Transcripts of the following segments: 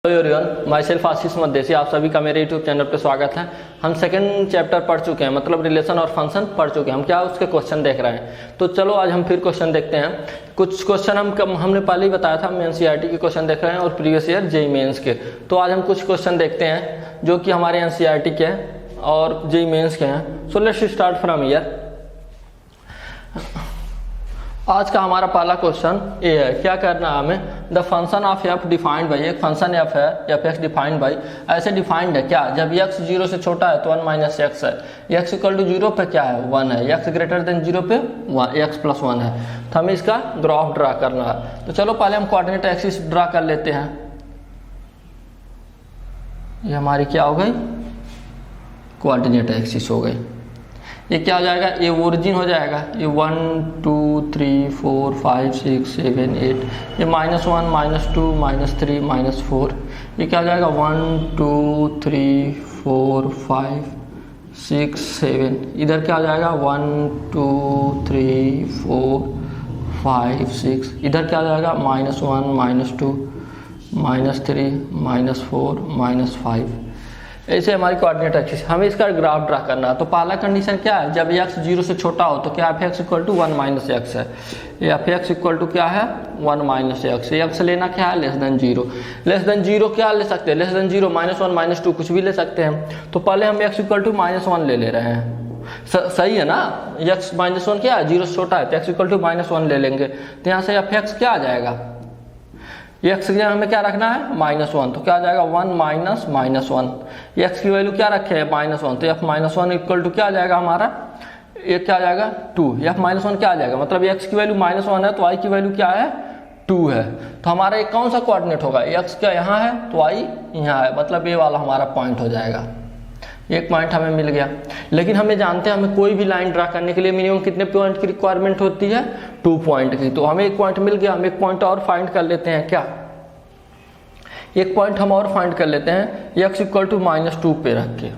Hello everyone, my self आशीष मदेसी, आप सभी का मेरे यूट्यूब चैनल पे स्वागत है। हम सेकंड चैप्टर पढ़ चुके हैं, मतलब रिलेशन और फंक्शन पढ़ चुके हैं। हम क्या उसके क्वेश्चन देख रहे हैं, तो चलो आज हम फिर क्वेश्चन देखते हैं। कुछ क्वेश्चन हमने पहले ही बताया था, हम एनसीईआरटी के क्वेश्चन देख रहे हैं और प्रीवियस ईयर जेईई मेंस के। तो आज हम कुछ क्वेश्चन देखते हैं जो कि हमारे एनसीईआरटी के हैं और जेईई मेंस के हैं। So let's start from here. आज का हमारा पहला क्वेश्चन ये है, क्या करना है हमें, the function of F defined by, एक फंक्शन एफ है, एफ एक्स डिफाइंड बाई, ऐसे डिफाइंड है क्या, जब एक्स 0 से छोटा है तो 1 माइनस एक्स है, एक्स इक्वल टू 0 पे क्या है 1 है, एक्स ग्रेटर देन 0 पे एक्स प्लस 1 है। तो हमें इसका ग्राफ ड्रा करना है। तो चलो पहले हम कोऑर्डिनेट एक्सिस ड्रा कर लेते हैं। ये हमारी क्या हो गई, कोऑर्डिनेट एक्सिस हो गई। ये क्या हो जाएगा, ये ओरिजिन हो जाएगा, ये 1 2 3 4 5 6 7 8, ये -1 -2 -3 -4, ये क्या हो जाएगा 1 2 3 4 5 6 7, इधर क्या हो जाएगा 1 2 3 4 5 6, इधर क्या हो जाएगा -1 -2 -3 -4 -5। ऐसे हमारी कोऑर्डिनेट एक्सिस, हमें इसका ग्राफ ड्रा करना है। तो पहला कंडीशन क्या है, जब x 0 से छोटा हो तो क्या F x equal to 1 minus X है, एफ एक्स इक्वल टू क्या है 1 माइनस एक्स। एक्स लेना क्या है लेस देन 0, लेस देन 0 क्या ले सकते हैं, लेस देन 0 -1 -2 कुछ भी ले सकते हैं। तो पहले हम x इक्वल टू -1 ले रहे हैं, सही है ना। x -1 क्या है, 0 से छोटा है तो x इक्वल टू -1 ले लेंगे। तो यहाँ से एफ एक्स क्या आ जाएगा, एक्स की जगह हमें क्या रखना है -1, तो क्या आ जाएगा 1 माइनस -1। एक्स की वैल्यू क्या रखे है -1, तो एफ -1 इक्वल टू क्या आ जाएगा हमारा, ये क्या आ जाएगा 2। एफ -1 क्या आ जाएगा, मतलब एक्स की वैल्यू -1 है तो y की वैल्यू क्या है 2 है। तो हमारा एक कौन सा कोऑर्डिनेट होगा, एक्स क्या यहाँ है तो y यहाँ है, मतलब ये वाला हमारा पॉइंट हो जाएगा। एक पॉइंट हमें मिल गया। लेकिन हमें जानते हैं हमें कोई भी लाइन ड्रा करने के लिए मिनिमम कितने पॉइंट की रिक्वायरमेंट होती है, 2 पॉइंट की। तो हमें एक पॉइंट मिल गया, हम एक पॉइंट और फाइंड कर लेते हैं। क्या एक पॉइंट हम और फाइंड कर लेते हैं, x इक्वल टू -2 पे रख के।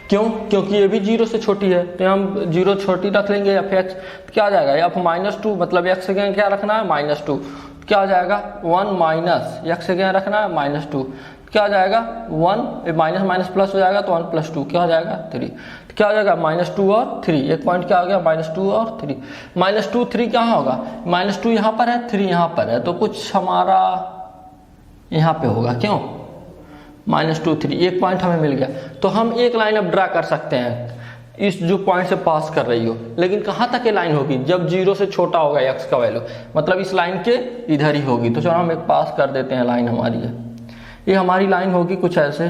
क्यों, क्योंकि ये भी 0 से छोटी है तो हम 0 छोटी रख लेंगे। एफ एक्स क्या आ जाएगा, एफ -2 मतलब x से क्या रखना है -2, क्या आ जाएगा 1 माइनस x से क्या रखना है -2, क्या आ जाएगा 1 माइनस माइनस प्लस हो जाएगा तो 1 + 2 क्या हो जाएगा 3, क्या हो जाएगा -2 और 3। एक पॉइंट क्या हो गया -2 और 3, -2 3 कहाँ होगा, -2 यहाँ पर है 3 यहाँ पर है, तो कुछ हमारा यहाँ पे होगा। क्यों -2 3, एक पॉइंट हमें मिल गया। तो हम एक लाइन अब ड्रा कर सकते हैं इस जो पॉइंट से पास कर रही हो, लेकिन कहाँ तक ये लाइन होगी, जब 0 से छोटा होगा x का वैल्यू, मतलब इस लाइन के इधर ही होगी। तो चलो हम एक पास कर देते हैं लाइन हमारी है, ये हमारी लाइन होगी कुछ ऐसे,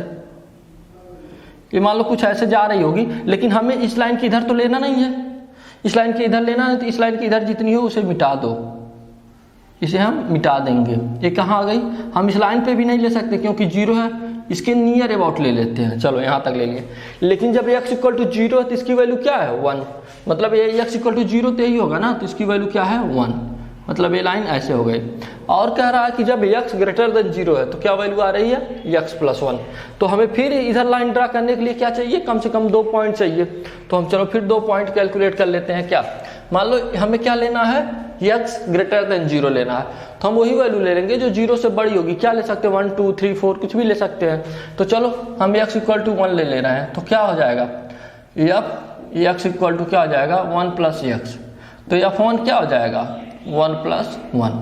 ये मान लो कुछ ऐसे जा रही होगी, लेकिन हमें इस लाइन के इधर तो लेना नहीं है, इस लाइन के इधर लेना है। तो इस लाइन की इधर जितनी हो उसे मिटा दो, इसे हम मिटा देंगे। ये कहाँ आ गई, हम इस लाइन पे भी नहीं ले सकते क्योंकि 0 है, इसके नियर अबाउट ले लेते हैं। चलो यहाँ तक ले लिए। लेकिन जब x इक्वल टू 0 है तो इसकी वैल्यू क्या है 1, मतलब ये x इक्वल टू 0 तो यही होगा ना, तो इसकी वैल्यू क्या है 1, मतलब ये लाइन ऐसे हो गई। और कह रहा है कि जब x ग्रेटर देन 0 है तो क्या वैल्यू आ रही है x + 1। तो हमें फिर इधर लाइन ड्रा करने के लिए क्या चाहिए, कम से कम 2 पॉइंट चाहिए। तो हम चलो फिर 2 पॉइंट कैलकुलेट कर लेते हैं। क्या मान लो हमें क्या लेना है, x ग्रेटर देन 0 लेना है, तो हम वही वैल्यू ले लेंगे जो 0 से बड़ी होगी। क्या ले सकते हैं 1 2 3 4 कुछ भी ले सकते हैं। तो चलो हम x इक्वल टू 1 ले रहे हैं, तो क्या हो जाएगा x इक्वल टू क्या हो जाएगा 1 + x, तो f1 क्या हो जाएगा 1 + 1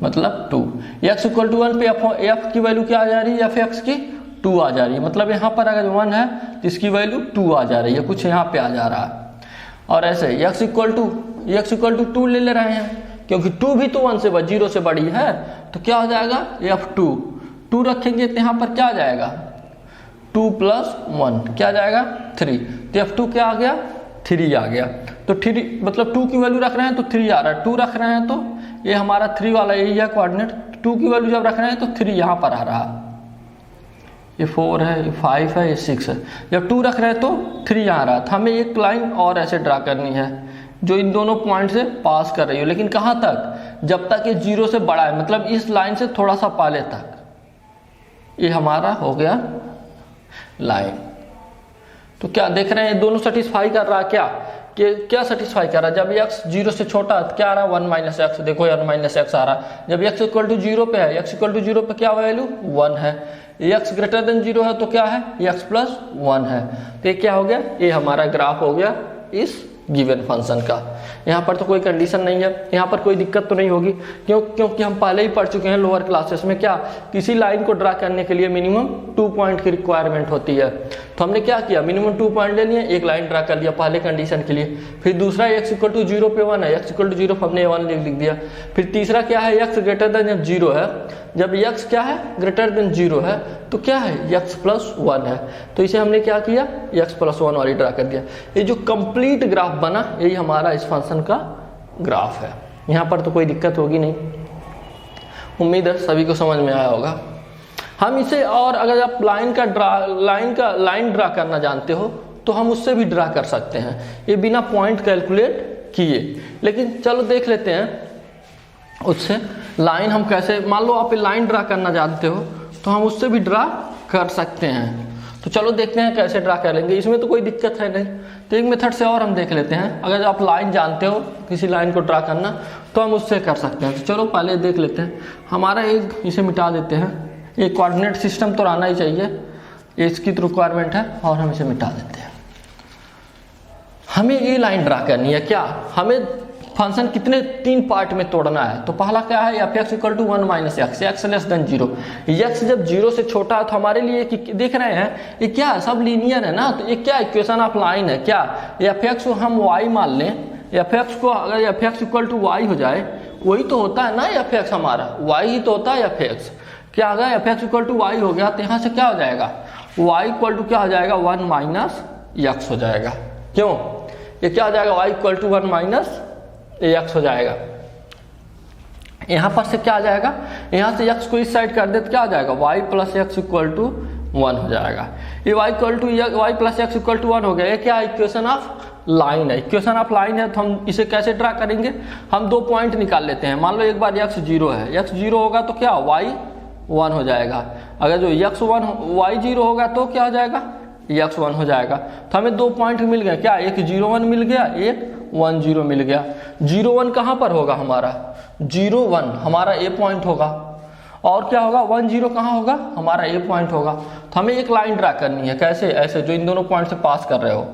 मतलब 2। x इक्वल टू 1 पे f की वैल्यू क्या आ जा रही है, एफ एक्स की 2 आ जा रही है, मतलब यहाँ पर अगर 1 है तो इसकी वैल्यू 2 आ जा रही है, कुछ यहाँ पे आ जा रहा है। और ऐसे x इक्वल टू 2 ले रहे हैं क्योंकि 2 भी तो 1 से 0 से बड़ी है, तो क्या हो जाएगा f2 रखेंगे तो यहाँ पर क्या आ जाएगा 2 + 1 क्या आ जाएगा 3, तो f2 क्या आ गया 3 आ गया। तो 3 मतलब 2 की वैल्यू रख रहे हैं तो 3 आ रहा है, 2 रख रहे हैं तो ये हमारा 3 वाला यही है कोऑर्डिनेट। 2 की वैल्यू जब रख रहे हैं तो 3 यहाँ पर आ रहा है, ये 4 है, ये 5 है, ये 6 है। जब 2 रख रहे हैं तो 3 यहाँ आ रहा था। हमें एक लाइन और ऐसे ड्रा करनी है जो इन दोनों पॉइंट से पास कर रही हो, लेकिन कहाँ तक, जब तक ये 0 से बड़ा है, मतलब इस लाइन से थोड़ा सा पहले तक। ये हमारा हो गया लाइन। तो क्या देख रहे हैं, दोनों सेटिस्फाई कर रहा है। क्या सेटिस्फाई कर रहा है, जब x 0 से छोटा है क्या आ रहा है 1 माइनस एक्स, देखो 1 माइनस एक्स आ रहा है। जब x इक्वल टू 0 पे है, x इक्वल टू 0 पे क्या वैल्यू 1 है, x ग्रेटर देन 0 है तो क्या है, x प्लस 1 है। तो ये क्या हो गया, ये हमारा ग्राफ हो गया इस गिवन फंक्शन का। यहाँ पर तो कोई कंडीशन नहीं है, यहाँ पर कोई दिक्कत तो नहीं होगी, क्योंकि हम पहले ही पढ़ चुके हैं लोअर क्लासेस में क्या, किसी लाइन को ड्रा करने के लिए मिनिमम 2 पॉइंट की रिक्वायरमेंट होती है। तो हमने क्या किया, मिनिमम 2 पॉइंट ले लिए, एक लाइन ड्रा कर लिया पहले कंडीशन के लिए। फिर दूसरा x इक्वल टू 0 पे 1 है, x इक्वल टू 0 पर हमने 1 लिख दिया। फिर तीसरा क्या है, x ग्रेटर देन जब 0 है, जब x क्या है ग्रेटर देन 0 है तो क्या है, x प्लस 1 है। तो इसे हमने क्या किया, x प्लस 1 वाली ड्रा कर दिया। ये जो कंप्लीट ग्राफ बना यही हमारा इस फंक्शन का ग्राफ है। यहाँ पर तो कोई दिक्कत होगी नहीं, उम्मीद है सभी को समझ में आया होगा। हम इसे और अगर आप लाइन ड्रा करना जानते हो तो हम उससे भी ड्रा कर सकते हैं, ये बिना पॉइंट कैलकुलेट किए। लेकिन चलो देख लेते हैं उससे लाइन हम कैसे, मान लो आप लाइन ड्रा करना जानते हो तो हम उससे भी ड्रा कर सकते हैं। तो चलो देखते हैं कैसे ड्रा कर लेंगे, इसमें तो कोई दिक्कत है नहीं। तो एक मेथड से और हम देख लेते हैं, अगर आप लाइन जानते हो किसी लाइन को ड्रा करना तो हम उससे कर सकते हैं। तो चलो पहले देख लेते हैं, हमारा एक इसे मिटा देते हैं, एक कोऑर्डिनेट सिस्टम तो रहना ही चाहिए, ये इसकी तो रिक्वायरमेंट है, और हम इसे मिटा देते हैं। हमें ये लाइन ड्रा करनी है, क्या हमें फंक्शन कितने 3 पार्ट में तोड़ना है। तो पहला क्या है, F x equal to 1 minus X, X less than 0। X जब 0 से छोटा है तो हमारे लिए देख रहे हैं ये क्या है, सब लीनियर है ना, तो ये क्या इक्वेशन ऑफ लाइन है, क्या एफ एक्स को हम y मान लें, एफ एक्स को अगर F x equal to y हो जाए, वही तो होता है ना एफ एक्स, हमारा y ही तो होता है एफ एक्स। क्या अगर F x equal to y हो गया तो यहाँ से क्या हो जाएगा, y इक्वल टू क्या हो जाएगा 1 माइनस एक्स हो जाएगा। क्यों, ये क्या हो जाएगा, y equal to 1 minus X हो जाएगा। यहाँ पर से क्या आ जाएगा, यहाँ से x को इस साइड कर दे तो क्या आ जाएगा, y plus X equal to 1 हो जाएगा। ये y plus X equal to 1 हो गया। ये क्या इक्वेशन ऑफ लाइन है, इक्वेशन ऑफ लाइन है। तो हम इसे कैसे ड्रा करेंगे, हम 2 पॉइंट निकाल लेते हैं। मान लो एक बार x 0 है, x 0 होगा तो क्या y 1 हो जाएगा। अगर जो y 0 होगा तो क्या हो जाएगा, x 1 हो जाएगा। तो हमें 2 पॉइंट मिल गए, क्या एक 0 1 मिल गया, एक 1 0 मिल गया। 0 1 कहाँ पर होगा हमारा, 0 1 हमारा ए पॉइंट होगा, और क्या होगा 1 0 कहाँ होगा, हमारा ए पॉइंट होगा। तो हमें एक लाइन ड्रा करनी है, कैसे, ऐसे जो इन दोनों पॉइंट से पास कर रहे हो,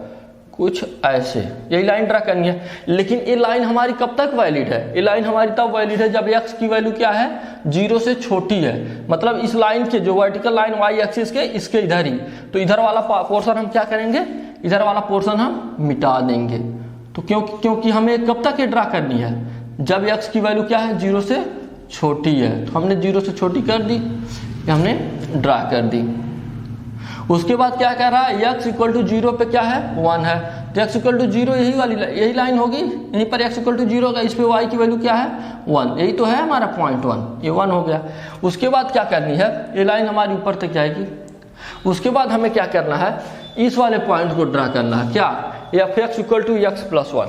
कुछ ऐसे यही लाइन ड्रा करनी है। लेकिन ये लाइन हमारी कब तक वैलिड है, ये लाइन हमारी तब वैलिड है जब x की वैल्यू क्या है, 0 से छोटी है। मतलब इस लाइन के जो वर्टिकल लाइन y एक्सिस के इसके इधर ही, तो इधर वाला पोर्शन हम क्या करेंगे, इधर वाला पोर्शन हम मिटा देंगे। तो क्योंकि हमें कब तक ये ड्रा करनी है, जब x की वैल्यू क्या है 0 से छोटी है। तो हमने 0 से छोटी कर दी, हमने ड्रा कर दी। उसके बाद क्या कह रहा है, x इक्वल टू 0 पे क्या है 1 है, तो x इक्वल टू 0 यही लाइन होगी, यहीं पर x इक्वल टू 0 होगा, इस पे y की वैल्यू क्या है 1, यही तो है हमारा पॉइंट 1, ये 1 हो गया। उसके बाद क्या करनी है, ये लाइन हमारी ऊपर तक जाएगी। उसके बाद हमें क्या करना है, इस वाले पॉइंट को ड्रा करना है, क्या F x equal to X plus 1।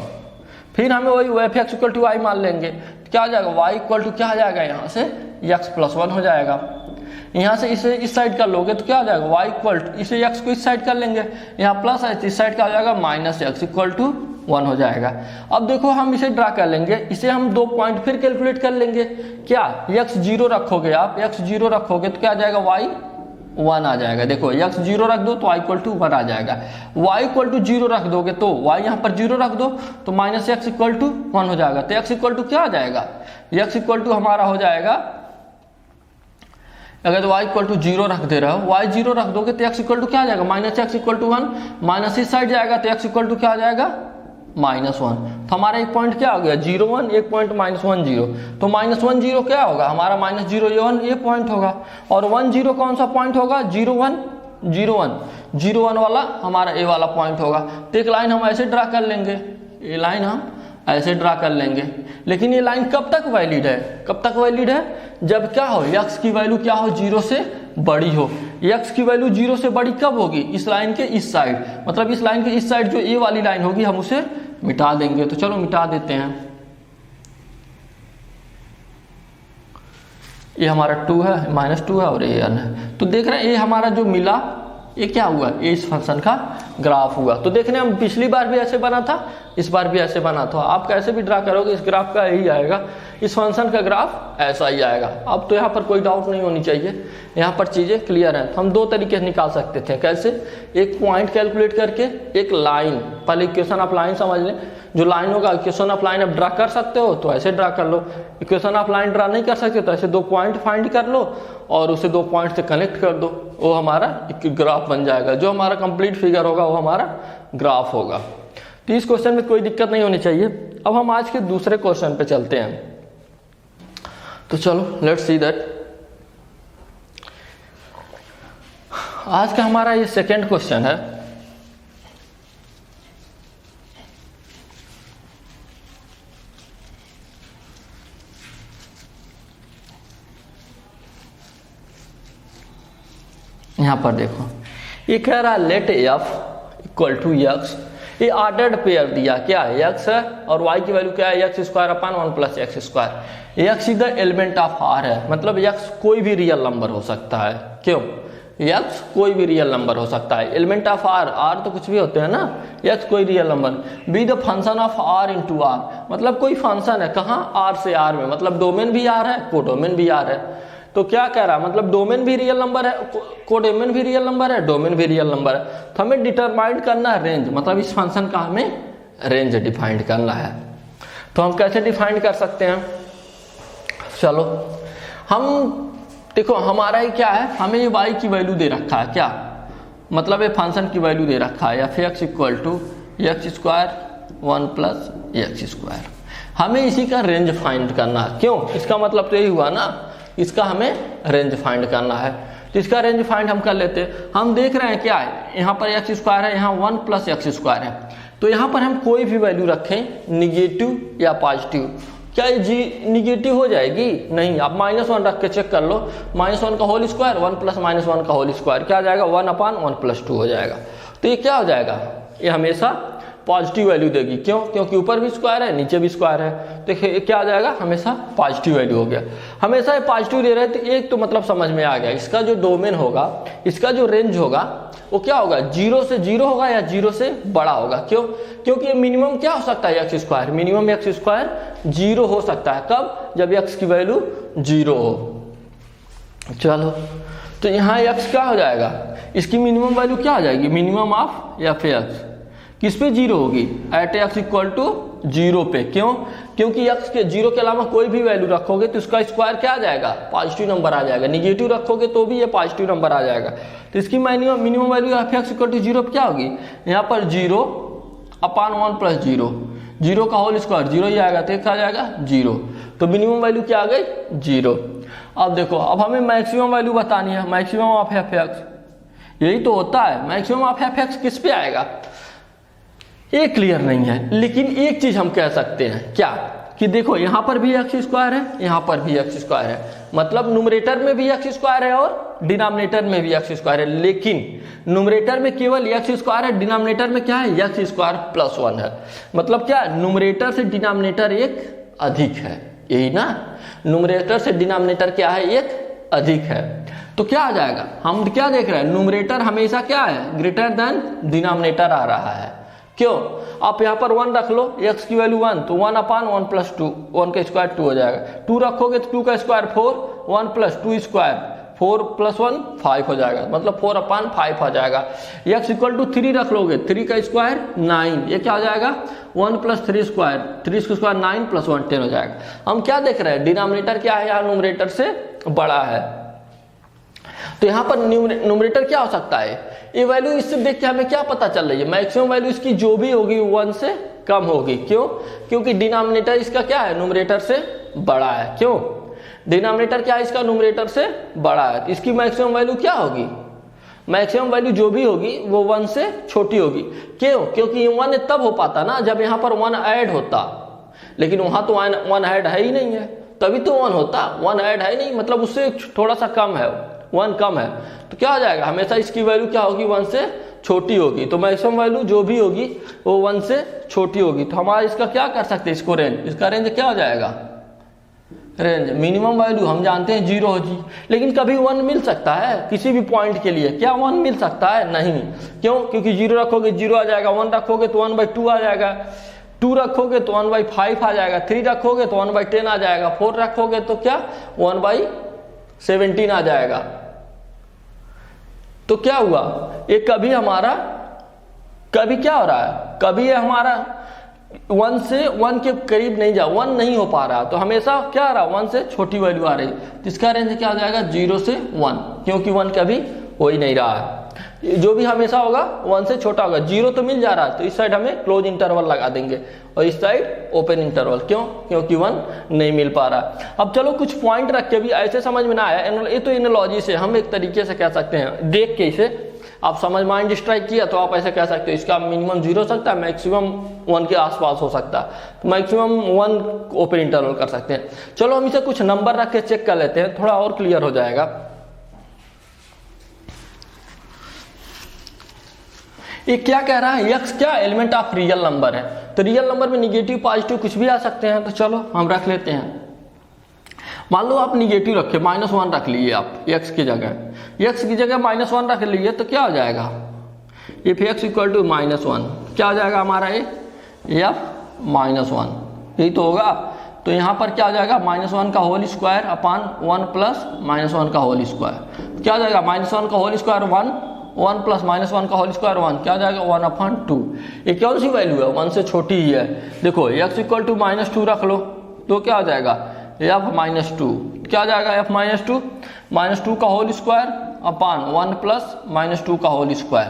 फिर हमें वही F x equal to Y मान लेंगे, तो क्या हो जाएगा, वाई इक्वल टू क्या आ जाएगा, यहाँ से एक्स प्लस 1 हो जाएगा। यहाँ से इसे इस साइड कर लोगे तो क्या हो जाएगा, y इक्वल टू, इसे x को इस साइड कर लेंगे, यहाँ प्लस है इस साइड का हो जाएगा माइनस एक्स इक्वल टू 1 हो जाएगा। अब देखो हम इसे ड्रा कर लेंगे, इसे हम 2 पॉइंट फिर कैलकुलेट कर लेंगे। क्या x 0 रखोगे आप, x 0 रखोगे तो क्या आ जाएगा, y 1 आ जाएगा। देखो x 0 रख दो तो y इक्वल टू 1 आ जाएगा, y इक्वल टू 0 रख दोगे तो y यहाँ पर 0 रख दो तो माइनस एक्स इक्वल टू 1 हो जाएगा। तो x इक्वल टू क्या आ जाएगा, x इक्वल टू हमारा हो जाएगा, अगर तो y इक्वल टू 0 रख दे रहे हो, y 0 रख दोगे तो x इक्वल टू क्या आ जाएगा, minus X equal to 1, minus इस साइड जाएगा तो x इक्वल टू क्या आ जाएगा, माइनस 1। तो हमारा एक पॉइंट क्या हो गया 0 1, एक पॉइंट माइनस 1 0, तो माइनस 1 0 क्या होगा हमारा, माइनस 0 1 ये पॉइंट होगा, और 1 0 कौन सा पॉइंट होगा, 0 1 0 1 0 1 वाला हमारा ए वाला पॉइंट होगा। तो एक लाइन हम ऐसे ड्रा कर लेंगे, ये लाइन हम ऐसे ड्रा कर लेंगे। लेकिन ये लाइन कब तक वैलिड है, कब तक वैलिड है, जब क्या हो, x की वैल्यू क्या हो, 0 से बड़ी हो। x की वैल्यू 0 से बड़ी कब होगी, इस लाइन के इस साइड, मतलब इस लाइन के इस साइड जो ए वाली लाइन होगी हम उसे मिटा देंगे। तो चलो मिटा देते हैं, ये हमारा 2 है, -2 है और ये n है। तो देख रहे हैं ये हमारा जो मिला ये क्या हुआ, ये इस फंक्शन का ग्राफ हुआ। तो देखने हम पिछली बार भी ऐसे बना था, इस बार भी ऐसे बना था। आप कैसे भी ड्रा करोगे इस ग्राफ का यही आएगा। इस फंक्शन का ग्राफ ऐसा ही आएगा। अब तो यहाँ पर कोई डाउट नहीं होनी चाहिए, यहाँ पर चीज़ें क्लियर हैं। तो हम दो तरीके से निकाल सकते थे, कैसे? एक पॉइंट कैलकुलेट करके, एक लाइन। पहले इक्वेशन ऑफ लाइन समझ लें, जो लाइन होगा इक्वेशन ऑफ लाइन आप ड्रा कर सकते हो तो ऐसे ड्रा कर लो, इक्वेशन ऑफ लाइन ड्रा नहीं कर सकते तो ऐसे दो पॉइंट फाइंड कर लो और उसे दो पॉइंट से कनेक्ट कर दो, वो हमारा एक ग्राफ बन जाएगा। जो हमारा कंप्लीट फिगर होगा वो हमारा ग्राफ होगा। तो इस क्वेश्चन में कोई दिक्कत नहीं होनी चाहिए। अब हम आज के दूसरे क्वेश्चन पे चलते हैं, तो चलो लेट्स सी दैट। आज का हमारा ये सेकेंड क्वेश्चन है। यहां पर देखो, ये कह रहा है let F equal to X. ये ऑर्डर्ड पेयर दिया, क्या है? एक्स है और वाई की वैल्यू क्या है? X square upon 1 plus x square. X is the element of R है, मतलब एक्स कोई भी रियल नंबर हो सकता है। क्यों? एक्स कोई भी रियल नंबर हो सकता है। एलिमेंट ऑफ आर, आर तो कुछ भी होते हैं ना, एक्स कोई real number. Be the function of R into R, मतलब कोई फंक्शन है, कहाँ? आर से आर में, मतलब डोमेन भी आर है, कोडोमेन भी आर है। तो क्या कह रहा है? मतलब डोमेन भी रियल नंबर है, कोडोमेन भी रियल नंबर है, डोमेन भी रियल नंबर है। तो हमें डिटरमाइन करना है रेंज, मतलब इस फंक्शन का हमें रेंज डिफाइन करना है। तो हम कैसे डिफाइन कर सकते हैं? चलो हम देखो, हमारा ही क्या है, हमें ये y की वैल्यू दे रखा है, क्या मतलब ये फंक्शन की वैल्यू दे रखा है, F x equal to x square 1 plus x square. हमें इसी का रेंज फाइंड करना है। क्यों? इसका मतलब तो यही हुआ ना, इसका हमें रेंज फाइंड करना है। तो इसका रेंज फाइंड हम कर लेते हैं। हम देख रहे हैं क्या है, यहाँ पर एक्स स्क्वायर है, यहाँ 1 प्लस एक्स स्क्वायर है। तो यहाँ पर हम कोई भी वैल्यू रखें, निगेटिव या पॉजिटिव, क्या ये जी निगेटिव हो जाएगी? नहीं। आप -1 रख के चेक कर लो, -1 का होल स्क्वायर 1 प्लस -1 का होल स्क्वायर क्या आ जाएगा? 1 अपॉन 1 प्लस 2 हो जाएगा। तो ये क्या हो जाएगा? ये हमेशा पॉजिटिव वैल्यू देगी। क्यों? क्योंकि ऊपर भी स्क्वायर है, नीचे भी स्क्वायर है, तो क्या आ जाएगा? हमेशा पॉजिटिव वैल्यू हो गया। हमेशा ये पॉजिटिव दे रहे हैं, तो एक तो मतलब समझ में आ गया, इसका जो डोमेन होगा, इसका जो रेंज होगा वो क्या होगा? 0 से 0 होगा या 0 से बड़ा होगा। क्यों? क्योंकि ये मिनिमम क्या हो सकता है? X square, minimum x square 0 हो सकता है। कब? जब एक्स की वैल्यू 0 हो। चलो, तो यहाँ एक्स क्या हो जाएगा? इसकी मिनिमम वैल्यू क्या हो जाएगी? मिनिमम ऑफ एफ एक्स किस पे 0 होगी? एट एक्स इक्वल टू 0 पे। क्यों? क्योंकि एक्स के 0 के अलावा कोई भी वैल्यू रखोगे तो इसका स्क्वायर क्या आ जाएगा? पॉजिटिव नंबर आ जाएगा। निगेटिव रखोगे तो भी ये पॉजिटिव नंबर आ जाएगा। तो इसकी minimum value f x equal to 0 पे क्या होगी? यहाँ पर 0 अपॉन 1 प्लस 0, 0 का होल स्क्वायर 0 ही आएगा, तो क्या आ जाएगा? 0। तो मिनिमम वैल्यू क्या आ गई? 0। अब देखो, अब हमें मैक्सिमम वैल्यू बतानी है, मैक्सिमम ऑफ एफ एक्स। यही तो होता है, मैक्सिमम ऑफ एफ एक्स किस पे आएगा? ये क्लियर नहीं है, लेकिन एक चीज हम कह सकते हैं, क्या? कि देखो यहाँ पर भी एक्स स्क्वायर है, यहाँ पर भी एक्स स्क्वायर है, मतलब न्यूमरेटर में भी एक्स स्क्वायर है और डिनोमिनेटर में भी एक्स स्क्वायर है। लेकिन न्यूमरेटर में केवल एक्स स्क्वायर है, डिनोमिनेटर में क्या है? एक्स स्क्वायर प्लस 1 है। मतलब क्या? न्यूमरेटर से डिनोमिनेटर एक अधिक है, यही ना? न्यूमरेटर से डिनोमिनेटर क्या है? एक अधिक है। तो क्या आ जाएगा? हम क्या देख रहे हैं? न्यूमरेटर हमेशा क्या है? ग्रेटर देन डिनोमिनेटर आ रहा है। क्यों? आप यहाँ पर 1 रख लो, x की वैल्यू 1, तो 1 अपॉन 1 प्लस 2, 1 का स्क्वायर 2 हो जाएगा। 2 रखोगे तो 2 का स्क्वायर 4, 1 प्लस 2 स्क्वायर 4 प्लस 1 5 हो जाएगा, मतलब 4 अपॉन 5 हो जाएगा। x इक्वल टू 3 रख लोगे, 3 का स्क्वायर 9, ये क्या हो जाएगा? 1 प्लस 3 स्क्वायर, 3 का स्क्वायर 9 प्लस 1 10 हो जाएगा। हम क्या देख रहे हैं? डिनोमिनेटर क्या है? यहाँ न्यूमरेटर से बड़ा है। तो यहाँ पर न्यूमरेटर क्या हो सकता है? ये वैल्यू इससे देख के हमें क्या पता चल रही है? मैक्सिमम वैल्यू इसकी जो भी होगी 1 से कम होगी। क्यों? क्योंकि डिनोमिनेटर इसका क्या है? न्यूमरेटर से बड़ा है। क्यों? डिनोमिनेटर क्या है इसका? न्यूमरेटर से बड़ा है। इसकी मैक्सिमम वैल्यू क्या होगी? मैक्सिमम वैल्यू जो भी होगी वो 1 से छोटी होगी। क्यों? क्योंकि 1 तब हो पाता ना जब यहाँ पर 1 ऐड होता, लेकिन वहां तो 1 ऐड है ही नहीं है, तभी तो 1 होता। 1 ऐड है नहीं, मतलब उससे थोड़ा सा कम है, 1 कम है। तो क्या हो जाएगा? हमेशा इसकी वैल्यू क्या होगी? 1 से छोटी होगी। तो मैक्सिमम वैल्यू जो भी होगी वो 1 से छोटी होगी। तो हमारा इसका क्या कर सकते हैं? इसको रेंज, इसका रेंज क्या हो जाएगा? रेंज मिनिमम वैल्यू हम जानते हैं 0 होगी, लेकिन कभी 1 मिल सकता है किसी भी पॉइंट के लिए। क्या 1 मिल सकता है? नहीं। क्यों? क्योंकि 0 रखोगे 0 आ जाएगा, 1 रखोगे तो 1/2 आ जाएगा, 2 रखोगे तो 1/5 आ जाएगा, 3 रखोगे तो 1/10 आ जाएगा, 4 रखोगे तो क्या 1/17 आ जाएगा। तो क्या हुआ, ये कभी क्या हो रहा है, कभी ये हमारा 1 से 1 के करीब नहीं जा, 1 नहीं हो पा रहा, तो हमेशा क्या आ रहा, 1 से छोटी वैल्यू आ रही, तो इसका रेंज क्या आ जाएगा 0 से 1, क्योंकि 1 कभी हो ही नहीं रहा है, जो भी हमेशा होगा 1 से छोटा होगा। 0 तो मिल जा रहा है तो इस साइड हमें क्लोज इंटरवल लगा देंगे और इस साइड ओपन इंटरवल, क्यों, क्योंकि 1 नहीं मिल पा रहा। अब चलो कुछ पॉइंट रख के भी ऐसे समझ में ना आया, ये तो एनालॉजी से हम एक तरीके से कह सकते हैं, देख के इसे आप समझ माइंड स्ट्राइक किया तो आप ऐसे कह सकते हो, इसका मिनिमम 0 हो सकता है, मैक्सिमम 1 के आसपास हो सकता है, तो मैक्सिमम 1 ओपन इंटरवल कर सकते हैं। चलो हम इसे कुछ नंबर रख के चेक कर लेते हैं, थोड़ा और क्लियर हो जाएगा। ये क्या कह रहा है, x क्या एलिमेंट ऑफ रियल नंबर है, तो रियल नंबर में निगेटिव पॉजिटिव कुछ भी आ सकते हैं, तो चलो हम रख लेते हैं। मान लो आप निगेटिव रखे, -1 रख लिए आप x की जगह, x की जगह -1 रख लिए, तो क्या हो जाएगा, इफ x इक्वल टू -1 क्या हो जाएगा हमारा ये f -1, यही तो होगा। तो यहाँ पर क्या हो जाएगा, -1 का होल स्क्वायर अपान 1 प्लस -1 का होल स्क्वायर, क्या हो जाएगा, -1 का होल स्क्वायर 1, 1 प्लस -1 का होल स्क्वायर 1, क्या हो जाएगा 1/2। ये कौन सी वैल्यू है, 1 से छोटी ही है। देखो x इक्वल टू -2 रख लो तो क्या हो जाएगा f -2, क्या हो जाएगा f -2, -2 का होल स्क्वायर अपान 1 प्लस -2 का होल स्क्वायर,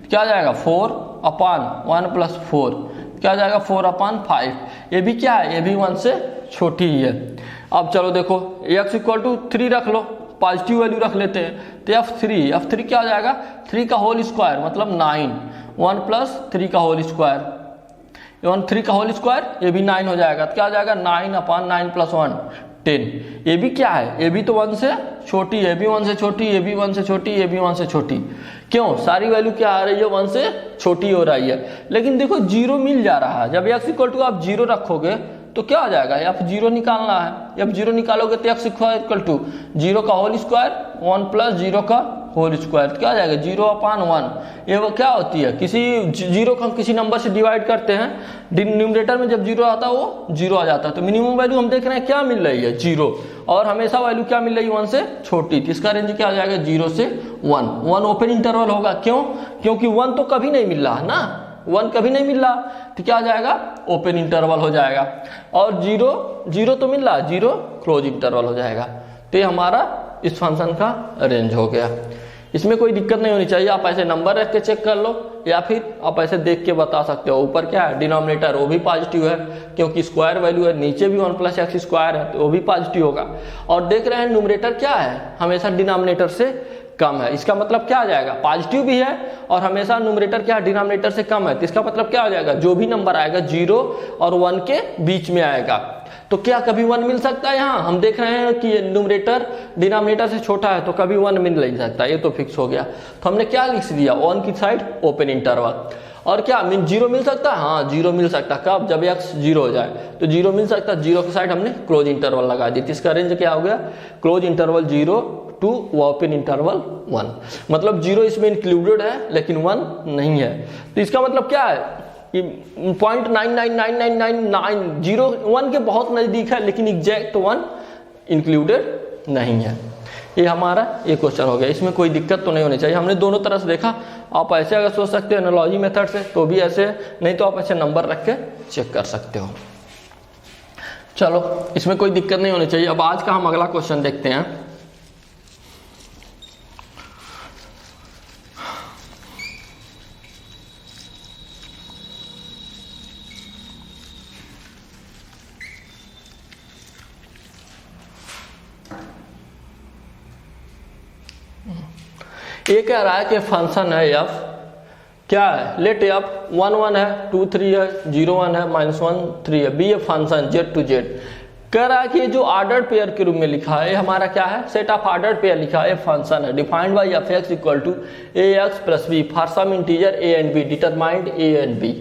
क्या हो जाएगा 4 अपान 1 प्लस 4, क्या हो जाएगा 4/5। ये भी क्या है, ये भी 1 से छोटी ही है। अब चलो देखो x इक्वल टू 3 रख लो, पॉजिटिव वैल्यू रख लेते हैं, तो f3 क्या हो जाएगा, 3 का होल स्क्वायर मतलब 9, 1 प्लस 3 का होल स्क्वायर, 3 का होल स्क्वायर ये भी 9 हो जाएगा, तो क्या हो जाएगा 9/9 प्लस 1 10। ये भी क्या है, ये भी तो 1 से छोटी है, ये भी 1 से छोटी, ये भी 1 से छोटी, ये भी 1 से छोटी, क्यों, सारी वैल्यू क्या आ रही है 1 से छोटी हो रही है। लेकिन देखो 0 मिल जा रहा है, जब x इक्वल टू आप 0 रखोगे तो क्या हो जाएगा, f 0 निकालना है, f 0 निकालोगे तो x इक्वल टू 0 का होल स्क्वायर 1 प्लस 0 का होल स्क्वायर, क्या आ जाएगा 0/1। ये वो क्या होती है, किसी 0 को हम किसी नंबर से डिवाइड करते हैं, न्यूमरेटर में जब 0 आता है वो 0 आ जाता है, तो मिनिमम वैल्यू हम देख रहे हैं क्या मिल रही है 0, और हमेशा वैल्यू क्या मिल रही है 1 से छोटी, तो इसका रेंज क्या आ जाएगा 0 से 1। 1 ओपन इंटरवल होगा, क्यों, क्योंकि 1 तो कभी नहीं मिल रहा ना, 1 कभी नहीं मिल रहा, तो क्या आ जाएगा ओपन इंटरवल हो जाएगा, और 0 तो मिल रहा, 0 क्लोज इंटरवल हो जाएगा। तो ये हमारा इस फंक्शन का रेंज हो गया, इसमें कोई दिक्कत नहीं होनी चाहिए। आप ऐसे नंबर रख के चेक कर लो, या फिर आप ऐसे देख के बता सकते हो। ऊपर क्या है, डिनोमिनेटर वो भी पॉजिटिव है, क्योंकि स्क्वायर वैल्यू है, नीचे भी 1 प्लस x स्क्वायर है, तो वो भी पॉजिटिव होगा। और देख रहे हैं न्यूमरेटर क्या है, हमेशा डिनोमिनेटर से कम है, इसका मतलब क्या आ जाएगा, पॉजिटिव भी है और हमेशा न्यूमरेटर क्या डिनोमिनेटर से कम है, तो इसका मतलब क्या हो जाएगा, जो भी नंबर आएगा 0 और 1 के बीच में आएगा। तो क्या कभी 1 मिल सकता है, यहाँ हम देख रहे हैं कि न्यूमरेटर डिनोमिनेटर से छोटा है, तो कभी 1 मिल नहीं सकता, ये तो फिक्स हो गया। तो हमने क्या लिख दिया, 1 की साइड ओपन इंटरवल। और क्या 0 मिल सकता है, हाँ 0 मिल सकता है, कब, जब x 0 हो जाए तो 0 मिल सकता है, 0 की साइड हमने क्लोज इंटरवल लगा दी, तो इसका रेंज क्या हो गया, close interval 0 to open interval 1, मतलब 0 इसमें इंक्लूडेड है लेकिन 1 नहीं है। तो इसका मतलब क्या है कि 0.999999 0 1 के बहुत नजदीक है, लेकिन एग्जैक्ट 1 इंक्लूडेड नहीं है। ये हमारा ये क्वेश्चन हो गया, इसमें कोई दिक्कत तो नहीं होनी चाहिए। हमने दोनों तरह से देखा, आप ऐसे अगर सोच सकते हो एनालॉजी मेथड से तो भी ऐसे, नहीं तो आप ऐसे नंबर रख के चेक कर सकते हो। चलो इसमें कोई दिक्कत नहीं होनी चाहिए। अब आज का हम अगला क्वेश्चन देखते हैं। ये कह रहा है कि फंक्शन है f, क्या है, लेट f 1 1 है, 2 3 है, 0 1 है, -1 3 है, be a function z to z। कह रहा है कि जो ऑर्डर्ड पेयर के रूप में लिखा है, हमारा क्या है, सेट ऑफ ऑर्डर्ड पेयर लिखा है, फंक्शन है defined by f x equal to ax plus b for some integer a and b determined a and b।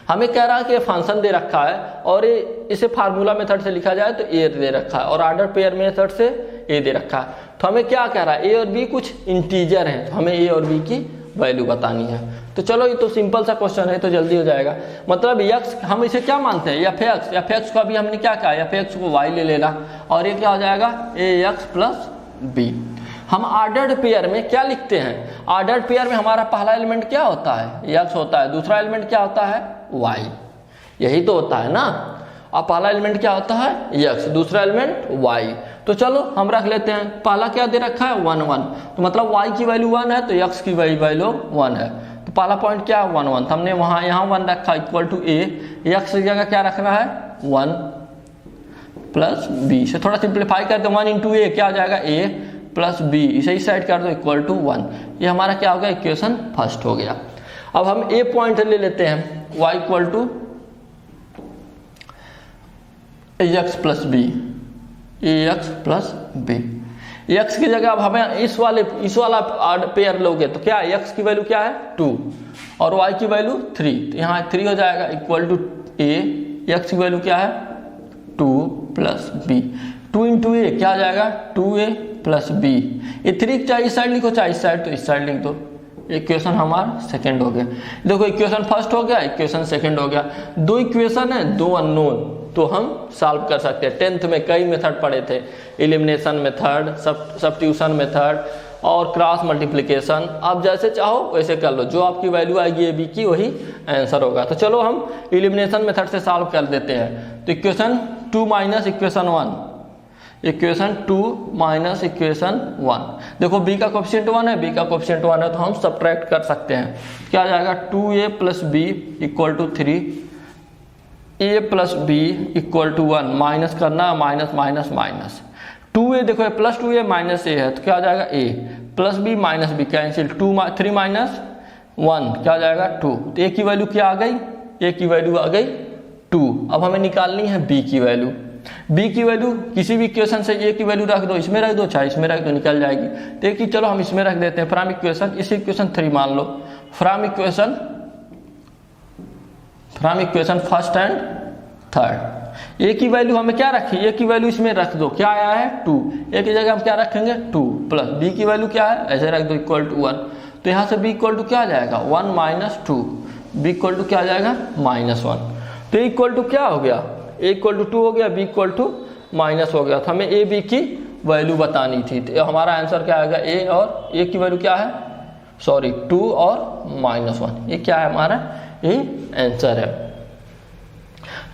हमें कह रहा है कि फंक्शन दे रखा है और इसे फार्मूला मेथड से लिखा जाए तो a दे रखा है और ऑर्डर पेयर मेथड से a दे रखा है। तो हमें क्या कह रहा है, a और b कुछ इंटीजर हैं, तो हमें a और b की वैल्यू बतानी है। तो चलो ये तो सिंपल सा क्वेश्चन है, तो जल्दी हो जाएगा। मतलब x हम इसे क्या मानते हैं, एफ एक्स को अभी हमने क्या कहा, एफ एक्स को y ले लेना, और ये क्या हो जाएगा ए एक्स प्लस बी। हम ऑर्डर्ड पेयर में क्या लिखते हैं, ऑर्डर्ड पेयर में हमारा पहला एलिमेंट क्या होता है, x होता है, दूसरा एलिमेंट क्या होता है y, यही तो होता है ना। अब पहला एलिमेंट क्या होता है x, दूसरा एलिमेंट y। तो चलो हम रख लेते हैं, पहला क्या दे रखा है 1 1, तो मतलब y की वैल्यू 1 है तो x की वैल्यू 1 है। तो पहला पॉइंट क्या है 1 1, हमने वहाँ यहाँ 1 रखा इक्वल टू a, x की जगह क्या रखना है 1 प्लस b। से थोड़ा सिंप्लीफाई कर दो, 1 इंटू ए क्या हो जाएगा a प्लस b, इसे इस साइड कर दो इक्वल टू 1। ये हमारा क्या हो गया, इक्वेशन फर्स्ट हो गया। अब हम a पॉइंट ले लेते हैं, y equal to ax plus b, ax plus b. x की जगह अब हमें इस वाला पेयर लोगे तो क्या है, x की वैल्यू क्या है 2 और y की वैल्यू 3, तो यहाँ 3 हो जाएगा इक्वल टू a, x की वैल्यू क्या है 2 प्लस b, 2 इंटू ए क्या आ जाएगा 2a प्लस b। ये 3 चाहे इस साइड लिखो चाहे इस साइड, तो इस साइड लिख दो। इक्वेशन हमारा सेकंड हो गया। देखो इक्वेशन फर्स्ट हो गया, इक्वेशन सेकंड हो गया। दो इक्वेशन है, दो अननोन, तो हम सॉल्व कर सकते हैं। 10th में कई मेथड पढ़े थे, एलिमिनेशन मेथड, सब्स्टिट्यूशन मेथड और क्रॉस मल्टीप्लिकेशन। आप जैसे चाहो वैसे कर लो, जो आपकी वैल्यू आएगी ए बी की वही आंसर होगा। तो चलो हम एलिमिनेशन मेथड से सॉल्व कर देते हैं। तो equation 2 minus equation 1, equation 2 minus equation 1। देखो b का कोएफिशिएंट 1 है, b का कोएफिशिएंट 1 है, तो हम सब्ट्रैक्ट कर सकते हैं। क्या आ जाएगा 2a plus b equal to 3, a plus b equal to 1, minus करना माइनस माइनस माइनस 2a, देखो प्लस 2a माइनस a है तो क्या आ जाएगा a plus b minus b cancel, 3 minus 1 क्या आ जाएगा 2। तो a की वैल्यू क्या आ गई, a की वैल्यू आ गई 2। अब हमें निकालनी है b की वैल्यू। b की वैल्यू किसी भी इक्वेशन से a की वैल्यू रख दो, इसमें रख दो चाहे इसमें रख दो, निकल जाएगी। देखिए चलो हम इसमें रख देते हैं, फ्रॉम इक्वेशन, इस इक्वेशन 3 मान लो, from equation first and third. a की वैल्यू हमें क्या रखी, a की वैल्यू इसमें रख दो, क्या आया है 2, a की जगह हम क्या रखेंगे 2 प्लस b की वैल्यू क्या है, ऐसे रख दो इक्वल टू 1। तो यहाँ से b इक्वल टू क्या आ जाएगा 1 माइनस 2, b इक्वल टू क्या आ जाएगा माइनस 1। तो इक्वल टू क्या हो गया, a इक्वल टू 2 हो गया, b इक्वल टू माइनस हो गया। तो हमें a b की वैल्यू बतानी थी, तो हमारा आंसर क्या आएगा a, और a की वैल्यू क्या है, सॉरी 2 और माइनस 1, ये क्या है हमारा, ये आंसर है।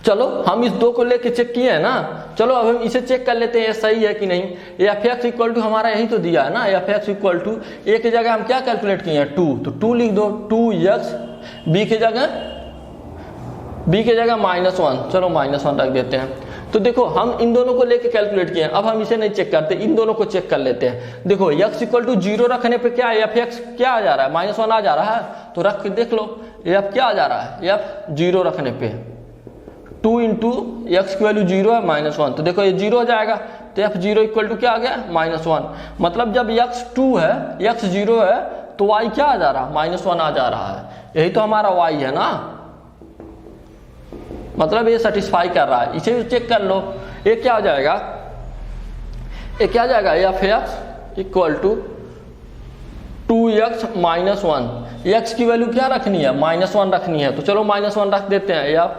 चलो हम इस 2 को लेके चेक किए हैं ना, चलो अब हम इसे चेक कर लेते हैं ये सही है कि नहीं। एफ एक्स इक्वल टू हमारा यही तो दिया है ना, एफ एक्स इक्वल टू ए की जगह हम क्या कैलकुलेट किए हैं 2, तो 2 लिख दो, 2x, b की जगह -1, चलो -1 रख देते हैं। तो देखो हम इन दोनों को लेके कैलकुलेट किए हैं, अब हम इसे नहीं चेक करते, इन दोनों को चेक कर लेते हैं। देखो x इक्वल टू 0 रखने पे क्या है, एफ एक्स क्या आ जा रहा है -1 आ जा रहा है, तो रख के देख लो एफ क्या आ जा रहा है, एफ 0 रखने पे 2 इंटू एक्स की वैल्यू 0 है -1, तो देखो ये 0 हो जाएगा, तो एफ 0 इक्वल टू क्या आ गया -1। मतलब जब x 2 है, x 0 है, तो y क्या आ जा रहा है -1 आ जा रहा है, यही तो हमारा y है ना, मतलब ये सेटिस्फाई कर रहा है। इसे भी चेक कर लो, ये क्या हो जाएगा, ये क्या आ जाएगा f x equal to 2x -1, x की वैल्यू क्या रखनी है -1 रखनी है, तो चलो -1 रख देते हैं, एफ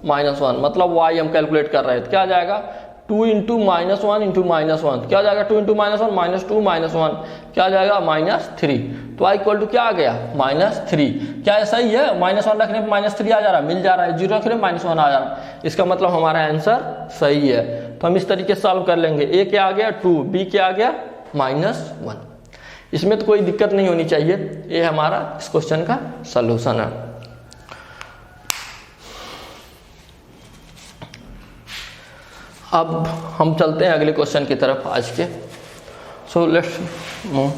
-1 मतलब y हम कैलकुलेट कर रहे हैं, तो क्या आ जाएगा 2 इंटू -1 इंटू -1, क्या आ जाएगा 2 इंटू -1 -2 -1 क्या आ जाएगा -3। तो y इक्वल टू क्या आ गया -3। क्या ऐसा ही है, -1 रखने पर -3 आ जा रहा है, मिल जा रहा है, 0 रखने पर -1 आ जा रहा है, इसका मतलब हमारा आंसर सही है। तो हम इस तरीके से सॉल्व कर लेंगे, a क्या आ गया 2, b क्या आ गया -1। इसमें तो कोई दिक्कत नहीं होनी चाहिए, ये हमारा इस क्वेश्चन का सलूशन है। अब हम चलते हैं अगले क्वेश्चन की तरफ आज के। So let's move.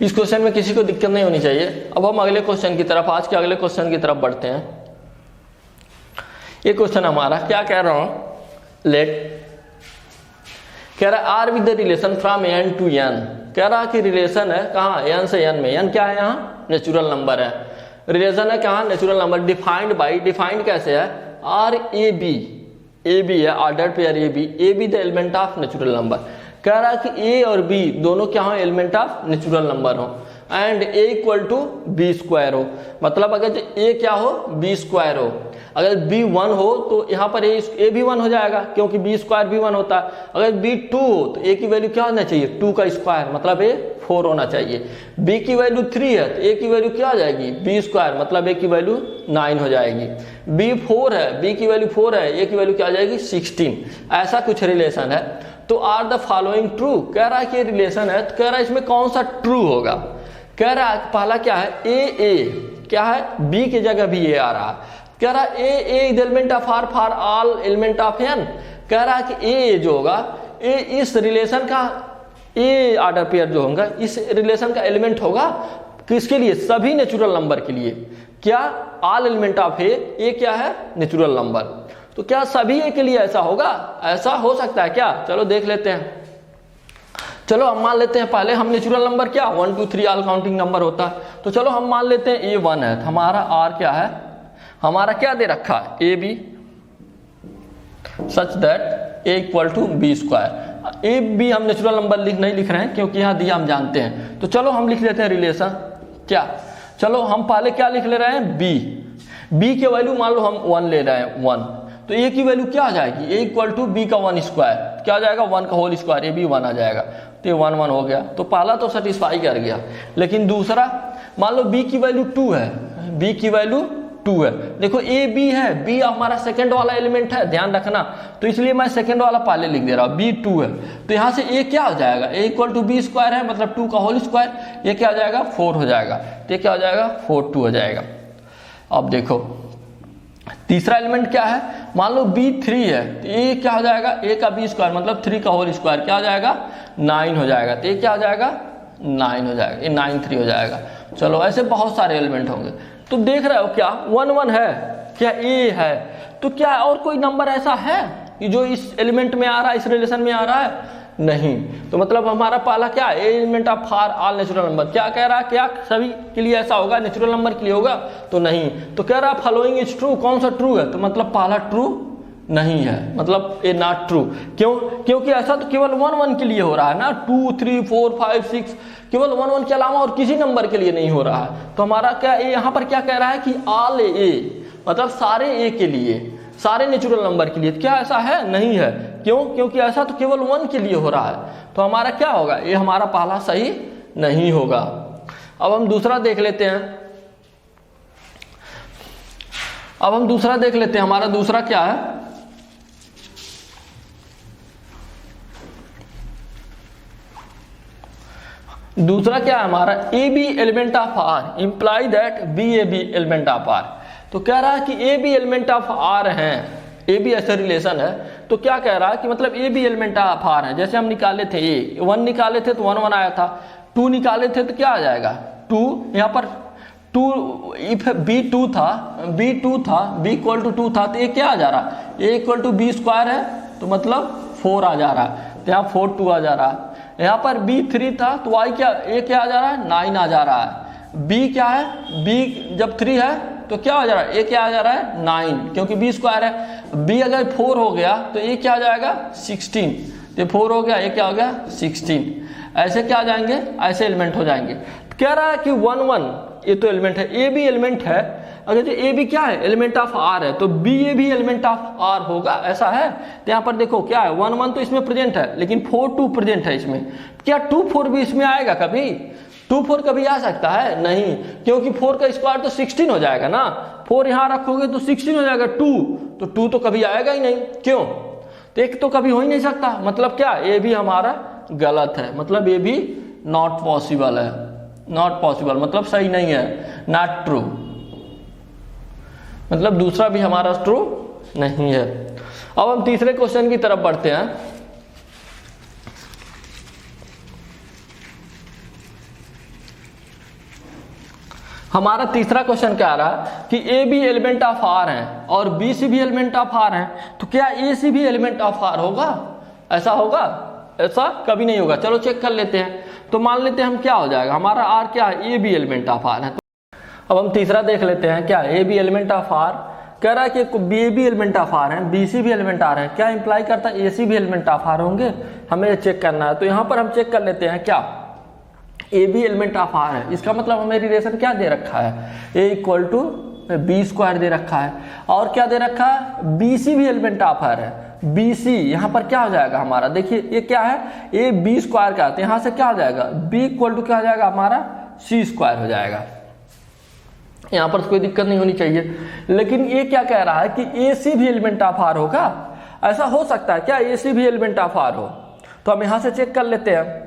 इस क्वेश्चन में किसी को दिक्कत नहीं होनी चाहिए। अब हम अगले क्वेश्चन की तरफ, आज के अगले क्वेश्चन की तरफ बढ़ते हैं। ये क्वेश्चन हमारा क्या कह रहा हूं, लेट कह रहा है R with the relation from N to N. कह रहा कि रिलेशन है कहाँ, एन से एन में। एन क्या है यहाँ, नेचुरल नंबर है। रिलेशन है कहाँ, natural number. Defined by, defined कैसे है, R a b, a b है ordered pair a b the element of natural number. कह रहा है कि ए और बी दोनों क्या हो, एलिमेंट ऑफ नेचुरल नंबर हो, and a equal to B square हो। मतलब अगर ए क्या हो, बी स्क्वायर हो। अगर बी 1 हो तो यहाँ पर ए भी 1 हो जाएगा, क्योंकि बी स्क्वायर भी 1 होता है। अगर बी 2 हो तो ए की वैल्यू क्या होना चाहिए, 2 का स्क्वायर, मतलब ए 4 होना चाहिए। बी की वैल्यू 3 है तो ए की वैल्यू क्या हो जाएगी, बी स्क्वायर, मतलब ए की वैल्यू 9 हो जाएगी। बी 4 है, बी की वैल्यू 4 है, ए की वैल्यू क्या हो जाएगी, 16। ऐसा कुछ रिलेशन है। तो आर द फॉलोइंग ट्रू। कह रहा है कि रिलेशन है, तो कह रहा है इसमें कौन सा ट्रू होगा। कह रहा है पहला क्या है, ए क्या है, बी की जगह भी ए आ रहा है। कह रहा है a element of R for all element of N. कह रहा है कि ए जो होगा, ए इस रिलेशन का, ए ऑर्डर पेयर जो होगा इस रिलेशन का एलिमेंट होगा किसके लिए, सभी नेचुरल नंबर के लिए। क्या, ऑल एलिमेंट ऑफ ए क्या है, नेचुरल नंबर। तो क्या सभी ए के लिए ऐसा होगा, ऐसा हो सकता है क्या, चलो देख लेते हैं। चलो हम मान लेते हैं, पहले हम नेचुरल नंबर क्या 1 2 3 ऑल काउंटिंग नंबर होता है। तो चलो हम मान लेते हैं ए 1 है, तो हमारा आर क्या है, हमारा क्या दे रखा है, ए b such that a equal to B square. A b हम नेचुरल नंबर नहीं लिख रहे हैं क्योंकि यहाँ दिया हम जानते हैं। तो चलो हम लिख लेते हैं रिलेशन क्या, चलो हम पहले क्या लिख ले रहे हैं, बी के वैल्यू मान लो हम 1 ले रहे हैं 1, तो ए की वैल्यू क्या आ जाएगी, ए इक्वल टू बी का 1 स्क्वायर, क्या आ जाएगा 1 का होल स्क्वायर, ए भी 1 आ जाएगा। तो ये 1 1 हो गया, तो पहला तो सेटिस्फाई कर गया। लेकिन दूसरा मान लो बी की वैल्यू 2 है, बी की वैल्यू 2 है। देखो ए बी है, बी हमारा सेकंड वाला एलिमेंट है, ध्यान रखना, तो इसलिए मैं सेकंड वाला पहले लिख दे रहा हूँ, बी 2 है। तो यहाँ से ए क्या हो जाएगा, ए इक्वल टू बी स्क्वायर है, मतलब 2 का होल स्क्वायर, ये क्या हो जाएगा 4 हो जाएगा। तो ये क्या हो जाएगा 4 2 हो जाएगा। अब देखो तीसरा एलिमेंट क्या है, मान लो बी 3 है, तो ए क्या हो जाएगा, ए का बी स्क्वायर मतलब 3 का होल स्क्वायर, क्या हो जाएगा 9 हो जाएगा। तो ये क्या हो जाएगा 9 हो जाएगा, ये 9 3 हो जाएगा। चलो ऐसे बहुत सारे एलिमेंट होंगे। तो देख रहे हो क्या 1 1 है, क्या ए है, तो क्या और कोई नंबर ऐसा है कि जो इस एलिमेंट में आ रहा है, इस रिलेशन में आ रहा है, नहीं। तो मतलब हमारा पहला क्या है, element of for all natural number. क्या कह रहा है, क्या सभी के लिए ऐसा होगा, नेचुरल नंबर के लिए होगा, तो नहीं। तो कह रहा है फॉलोइंग इज ट्रू, कौन सा ट्रू है, तो मतलब पहला ट्रू नहीं है, मतलब ए नॉट ट्रू। क्यों, क्योंकि ऐसा तो केवल 1 1 के लिए हो रहा है ना, 2 3 4 5 6 केवल 1 1 के अलावा और किसी नंबर के लिए नहीं हो रहा है। तो हमारा क्या यहाँ पर क्या कह रहा है कि ऑल ए, मतलब सारे ए के लिए, सारे नेचुरल नंबर के लिए। क्या ऐसा है, नहीं है। क्यों, क्योंकि ऐसा तो केवल 1 के लिए हो रहा है। तो हमारा क्या होगा, ये हमारा पहला सही नहीं होगा। अब हम दूसरा देख लेते हैं, हमारा दूसरा क्या है, दूसरा क्या है हमारा, a B element of R imply that b a B element of R. तो कह रहा है कि a B element of R हैं, ए बी ऐसा रिलेशन है। तो क्या कह रहा है कि मतलब a B element of R है। जैसे हम निकाले थे ए 1 निकाले थे तो 1 1 आया था, 2 निकाले थे तो क्या आ जाएगा 2, यहाँ पर 2 इफ बी 2 था, बी इक्वल टू 2 था, तो ये क्या आ जा रहा है, ए इक्वल टू बी स्क्वायर है, तो मतलब 4 आ जा रहा है, तो यहाँ 4 2 आ जा रहा है। यहाँ पर बी 3 था तो वाई क्या, ए क्या आ जा रहा है 9 आ जा रहा है। बी क्या है, बी जब 3 है तो क्या आ जा रहा है, ए क्या आ जा रहा है 9, क्योंकि बी स्क्वायर है। बी अगर 4 हो गया तो ए क्या आ जाएगा 16, तो 4 हो गया, ए क्या हो गया 16। ऐसे क्या आ जाएंगे, ऐसे एलिमेंट हो जाएंगे। कह रहा है कि 1 1 ये तो एलिमेंट है, ए भी एलिमेंट है। अगर जो ए भी क्या है, एलिमेंट ऑफ आर है, तो बी ए भी एलिमेंट ऑफ आर होगा, ऐसा है। तो यहाँ पर देखो क्या है 1 1 तो इसमें प्रेजेंट है, लेकिन 4 2 प्रेजेंट है इसमें। क्या 2 4 भी इसमें आएगा कभी, 2 4 कभी आ सकता है, नहीं, क्योंकि 4 का स्क्वायर तो 16 हो जाएगा ना, 4 यहाँ रखोगे तो 16 हो जाएगा, 2 तो कभी आएगा ही नहीं। क्यों, तो एक तो कभी हो ही नहीं सकता, मतलब क्या ए भी हमारा गलत है, मतलब ये भी नॉट पॉसिबल है, नॉट पॉसिबल मतलब सही नहीं है, नॉट ट्रू, मतलब दूसरा भी हमारा ट्रू नहीं है। अब हम तीसरे क्वेश्चन की तरफ बढ़ते हैं। हमारा तीसरा क्वेश्चन क्या आ रहा है कि a B element of R है और बी सी भी एलिमेंट ऑफ आर है, तो क्या ए सी भी एलिमेंट ऑफ आर होगा? ऐसा होगा? ऐसा कभी नहीं होगा। चलो चेक कर लेते हैं। तो मान लेते हैं हम क्या हो जाएगा, हमारा आर क्या है, A B element of R है। अब हम तीसरा देख लेते हैं, क्या a B element of R कह रहा है कि बी भी एलिमेंट ऑफ आर है, बी सी भी एलिमेंट आर है, क्या इंप्लाई करता है ए सी भी एलिमेंट ऑफ आर होंगे? हमें चेक करना है। तो यहाँ पर हम चेक कर लेते हैं क्या a B element of R है, इसका मतलब हमें रिलेशन क्या दे रखा है, ए इक्वल टू बी स्क्वायर दे रखा है, और क्या दे रखा है, बी सी भी एलिमेंट ऑफ आर है। बी सी यहाँ पर क्या हो जाएगा हमारा, देखिए ये क्या है, ए बी स्क्वायर का, तो यहाँ से क्या हो जाएगा, बी इक्वल टू क्या हो जाएगा हमारा, सी स्क्वायर हो जाएगा। यहाँ पर कोई दिक्कत नहीं होनी चाहिए। लेकिन ये क्या कह रहा है कि ए सी भी एलिमेंट ऑफ आर होगा, ऐसा हो सकता है क्या, ए सी भी एलिमेंट ऑफ आर हो? तो हम यहाँ से चेक कर लेते हैं।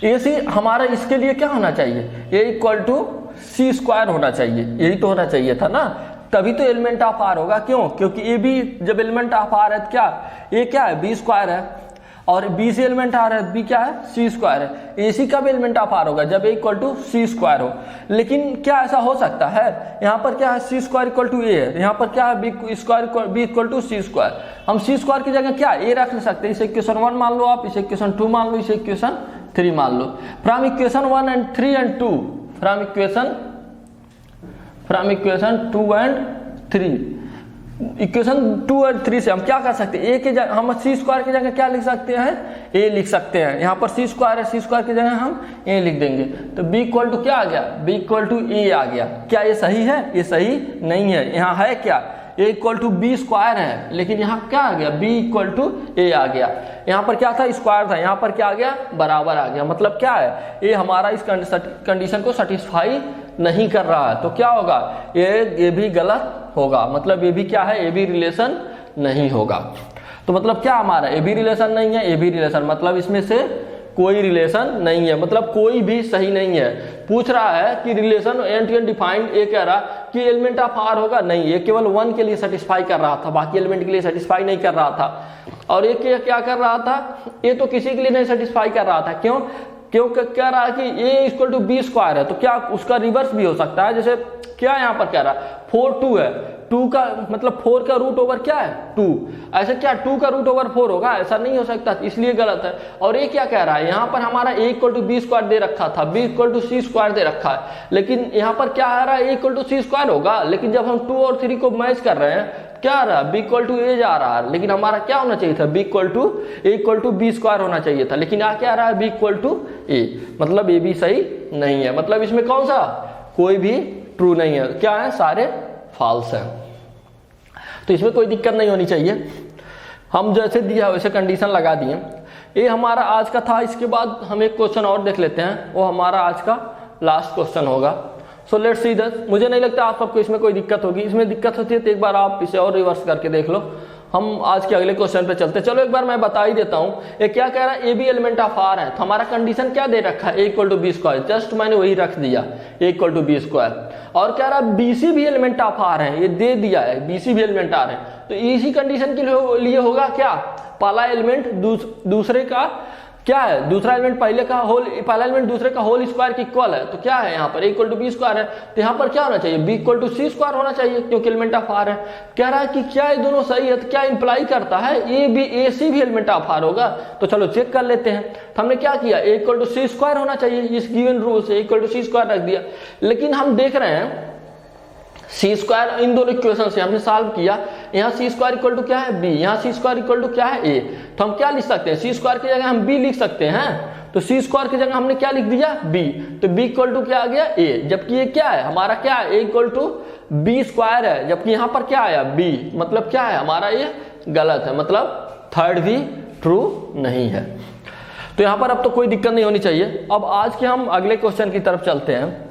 ए सी हमारा इसके लिए क्या होना चाहिए, ए इक्वल टू सी स्क्वायर होना चाहिए, यही तो होना चाहिए था ना, तभी तो एलिमेंट ऑफ आर होगा। क्यों? क्योंकि ए बी जब एलिमेंट ऑफ आर है तो क्या, ए क्या है, बी स्क्वायर है, और बी सी एलिमेंट आर है, बी क्या है, सी स्क्वायर है। ए सी का भी एलिमेंट ऑफ आर होगा जब ए इक्वल टू सी स्क्वायर हो। लेकिन क्या ऐसा हो सकता है, यहाँ पर क्या है, c square equal to a है, यहाँ पर क्या है, b square b equal to C square. हम सी स्क्वायर की जगह क्या ए रख सकते हैं, इसे इक्वेशन 1 मान लो आप, इसे इक्वेशन 2 मान लो, इसे इक्वेशन 3 मान लो। From equation 1 and 3 and 2, from equation 2 and 3, equation 2 और 3 से हम क्या कर सकते हैं, ए के जगह हम सी स्क्वायर की जगह क्या लिख सकते हैं, ए लिख सकते हैं। यहाँ पर सी स्क्वायर है, सी स्क्वायर की जगह हम ए लिख देंगे, तो बी इक्वल टू क्या आ गया, बी इक्वल टू ए आ गया। क्या ये सही है? ये सही नहीं है। यहाँ है क्या, ए इक्वल टू बी स्क्वायर है, लेकिन यहाँ क्या आ गया, बी इक्वल टू ए आ गया। यहाँ पर क्या था, स्क्वायर था, यहाँ पर क्या आ गया, बराबर आ गया। मतलब क्या है, ये हमारा इस कंडीशन को सेटिस्फाई नहीं कर रहा है। तो क्या होगा, ये भी गलत होगा, मतलब ये भी क्या है, ये भी रिलेशन नहीं होगा। तो मतलब क्या हमारा ए बी रिलेशन नहीं है, ए बी रिलेशन मतलब इसमें से कोई रिलेशन नहीं है, मतलब कोई भी सही नहीं है। पूछ रहा है कि relation N to N defined, ये कह रहा कि एलिमेंट ऑफ आर होगा, नहीं, ये केवल 1 के लिए सेटिस्फाई कर रहा था, बाकी एलिमेंट के लिए सेटिस्फाई नहीं कर रहा था। और ये क्या कर रहा था, ये तो किसी के लिए नहीं सेटिस्फाई कर रहा था। क्यों? क्योंकि कह रहा है कि ए इक्वल टू बी स्क्वायर है, तो क्या उसका रिवर्स भी हो सकता है। जैसे क्या यहाँ पर कह रहा है, 4 2 है, 2 का मतलब 4 का रूट ओवर क्या है, 2, ऐसे क्या 2 का रूट ओवर 4 होगा, ऐसा नहीं हो सकता, इसलिए गलत है। और ये क्या कह रहा है, यहाँ पर हमारा A equal to B square दे रखा था, B equal to C square दे रखा है, लेकिन यहाँ पर क्या आ रहा है, ए इक्वल टू सी स्क्वायर होगा, लेकिन जब हम 2 और 3 को मैच कर रहे हैं क्या आ रहा है, बी इक्वल टू ए जा रहा है, लेकिन हमारा क्या होना चाहिए था, B equal to a equal to B square होना चाहिए था, लेकिन आ क्या आ रहा है, बी इक्वल टू ए, मतलब ये भी सही नहीं है। मतलब इसमें कौन सा, कोई भी ट्रू नहीं है, क्या है, सारे फॉल्स हैं। तो इसमें कोई दिक्कत नहीं होनी चाहिए। हम जैसे दिया वैसे कंडीशन लगा दिए। ये हमारा आज का था। इसके बाद हम एक क्वेश्चन और देख लेते हैं, वो हमारा आज का लास्ट क्वेश्चन होगा। So let's see this. मुझे नहीं लगता आप सबको इसमें कोई दिक्कत होगी। इसमें दिक्कत होती है तो एक बार आप इसे और रिवर्स करके देख लो। हम आज के अगले क्वेश्चन पे चलते हैं। चलो एक बार मैं बता ही देता हूँ। ये क्या कह रहा है, A B element of R है, तो हमारा कंडीशन क्या दे रखा है, ए equal to B square, just मैंने वही रख दिया, A equal to B square. और कह रहा है बी सी भी एलिमेंट ऑफ आर है, ये दे दिया है, बी सी भी एलिमेंट आर है, तो इसी कंडीशन के लिए होगा क्या, पहला एलिमेंट दूसरे का क्या है, दूसरा एलिमेंट पहला एलिमेंट दूसरे का होल स्क्वायर की इक्वल है, तो क्या है यहाँ पर, a equal to B square है, तो यहाँ पर क्या होना चाहिए, b equal to C square होना चाहिए, क्योंकि एलिमेंट ऑफ आर है। कह रहा है कि क्या ये दोनों सही है, तो क्या इंप्लाई करता है ए सी भी एलिमेंट ऑफ आर होगा। तो चलो चेक कर लेते हैं। तो हमने क्या किया, ए इक्वल टू सी स्क्वायर होना चाहिए, इस गिवन रूल से ए इक्वल टू सी स्क्वायर रख दिया। लेकिन हम देख रहे हैं सी स्क्वायर, इन दोनों इक्वेशन से हमने सॉल्व किया, यहाँ सी स्क्वायर इक्वल टू क्या है, बी, यहाँ सी स्क्वायर इक्वल टू क्या है, ए, तो हम क्या लिख सकते हैं, सी स्क्वायर की जगह हम बी लिख सकते हैं। तो सी स्क्वायर की जगह हमने क्या लिख दिया, बी, तो बी इक्वल टू क्या आ गया, ए, जबकि ये क्या है हमारा, क्या है, ए इक्वल टू बी स्क्वायर है, जबकि यहाँ पर क्या आया, बी, मतलब क्या है हमारा, ये गलत है, मतलब थर्ड भी ट्रू नहीं है। तो यहाँ पर अब तो कोई दिक्कत नहीं होनी चाहिए। अब आज के हम अगले क्वेश्चन की तरफ चलते हैं।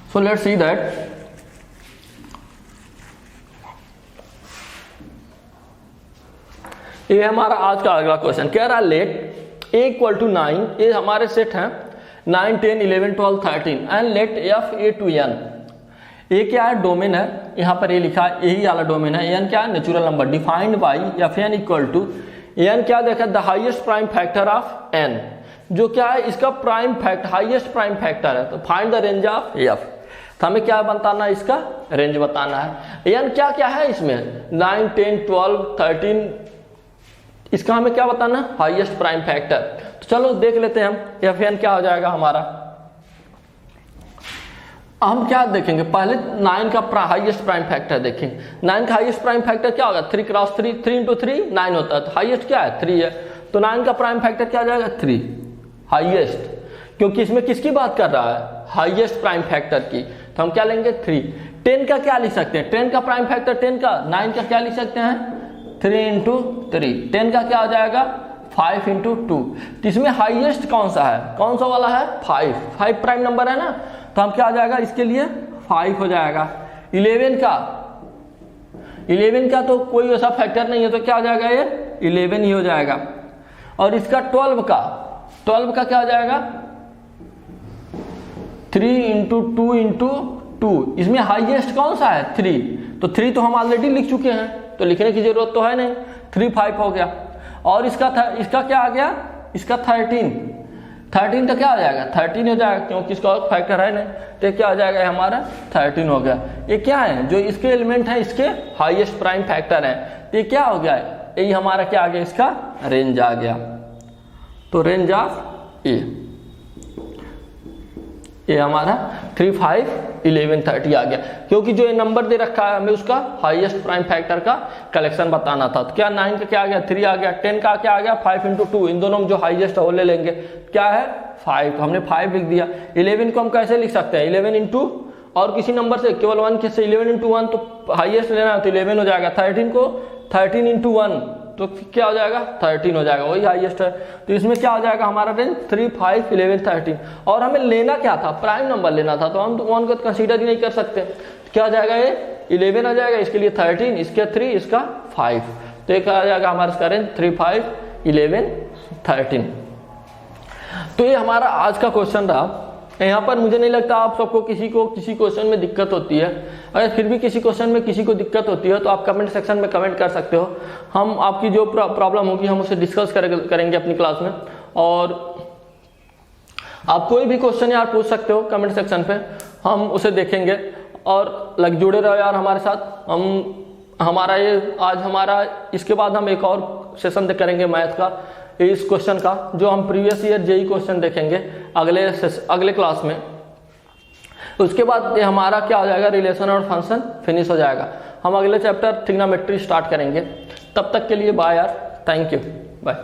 So let's see that ये हमारा आज का अगला क्वेश्चन। कह रहा लेट ए इक्वल टू 9, ये हमारे सेट हैं 9 10 11 12 13 and let f a to N. ये क्या है, डोमेन है, यहाँ पर ये लिखा है, यही वाला डोमेन है। एन क्या है, natural number defined by f n equal to, n क्या देखा, the highest prime factor of n, जो क्या है इसका prime factor, highest prime factor है। तो find the range of f, तो हमें क्या बताना है, इसका रेंज बताना है। यानी क्या क्या है इसमें 9, 10, 12, 13, इसका हमें क्या बताना है, हाईएस्ट प्राइम फैक्टर। तो चलो देख लेते हैं हम एफ एन क्या हो जाएगा हमारा। हम क्या देखेंगे, पहले 9 का हाईएस्ट प्राइम फैक्टर देखेंगे। 9 का हाईएस्ट प्राइम फैक्टर क्या होगा, 3 क्रॉस 3, 3 into 3 9 होता है, तो हाईएस्ट क्या है 3 है। तो 9 का प्राइम फैक्टर क्या आ जाएगा 3 हाईएस्ट, क्योंकि इसमें किसकी बात कर रहा है, हाईएस्ट प्राइम फैक्टर की, तो हम क्या लेंगे 3। 10 का क्या लिख सकते हैं, 10 का प्राइम फैक्टर 10 का 9 का क्या लिख सकते हैं 3 into 3, 10 का क्या आ जाएगा 5 into 2। तो इसमें हाईएस्ट कौन सा है, कौन सा वाला है 5 प्राइम नंबर है ना, तो हम क्या आ जाएगा इसके लिए 5 हो जाएगा। 11 का तो कोई ऐसा फैक्टर नहीं है, तो क्या हो जाएगा ये 11 ही हो जाएगा। और इसका 12 का क्या हो जाएगा 3 into 2 into 2, इसमें हाईएस्ट कौन सा है 3, तो 3 तो हम ऑलरेडी लिख चुके हैं, तो लिखने की जरूरत तो है नहीं, 3 5 हो गया। और इसका क्या आ गया, इसका 13 तो क्या हो जाएगा 13 हो जाएगा, क्योंकि इसका और फैक्टर है नहीं, तो क्या हो जाएगा हमारा 13 हो गया। ये क्या है, जो इसके एलिमेंट है इसके हाईएस्ट प्राइम फैक्टर है, तो ये क्या हो गया, यही हमारा क्या आ गया, इसका रेंज आ गया। तो रेंज ऑफ ये हमारा 3, 5, 11, 30 आ गया, क्योंकि जो ये नंबर दे रखा है हमें उसका हाईएस्ट प्राइम फैक्टर का कलेक्शन बताना था। तो क्या 9 का क्या आ गया 3 आ गया, 10 का क्या आ गया 5 into 2, इन दोनों में जो हाईएस्ट है वो ले लेंगे, क्या है 5, तो हमने 5 लिख दिया। 11 को हम कैसे लिख सकते हैं, 11 into और किसी नंबर से, केवल 1 के से 11 into 1, तो हाईएस्ट लेना है तो 11 हो जाएगा। 13 को 13 into 1, तो क्या हो जाएगा 13 हो जाएगा, वही हाईएस्ट है। तो इसमें क्या हो जाएगा हमारा रेंज 3, 5, 11, 13। और हमें लेना क्या था, प्राइम नंबर लेना था, तो हम 1 को कंसीडर ही नहीं कर सकते। तो क्या हो जाएगा, ये 11 आ जाएगा, इसके लिए 13, इसके 3, इसका 5, तो ये क्या आ जाएगा हमारा इसका रेंज 3, 5, 11, 13। तो ये हमारा आज का क्वेश्चन रहा। यहाँ पर मुझे नहीं लगता आप सबको किसी क्वेश्चन में दिक्कत होती है। अगर फिर भी किसी क्वेश्चन में किसी को दिक्कत होती है तो आप कमेंट सेक्शन में कमेंट कर सकते हो। हम आपकी जो प्रॉब्लम होगी हम उसे डिस्कस करेंगे अपनी क्लास में, और आप कोई भी क्वेश्चन यार पूछ सकते हो कमेंट सेक्शन पे, हम उसे देखेंगे। और जुड़े रहो यार हमारे साथ। हमारा इसके बाद हम एक और सेशन करेंगे मैथ का, इस क्वेश्चन का, जो हम प्रीवियस ईयर जेई क्वेश्चन देखेंगे अगले क्लास में। उसके बाद ये हमारा क्या हो जाएगा, रिलेशन और फंक्शन फिनिश हो जाएगा। हम अगले चैप्टर ट्रिग्नोमेट्री स्टार्ट करेंगे। तब तक के लिए बाय यार, थैंक यू, बाय।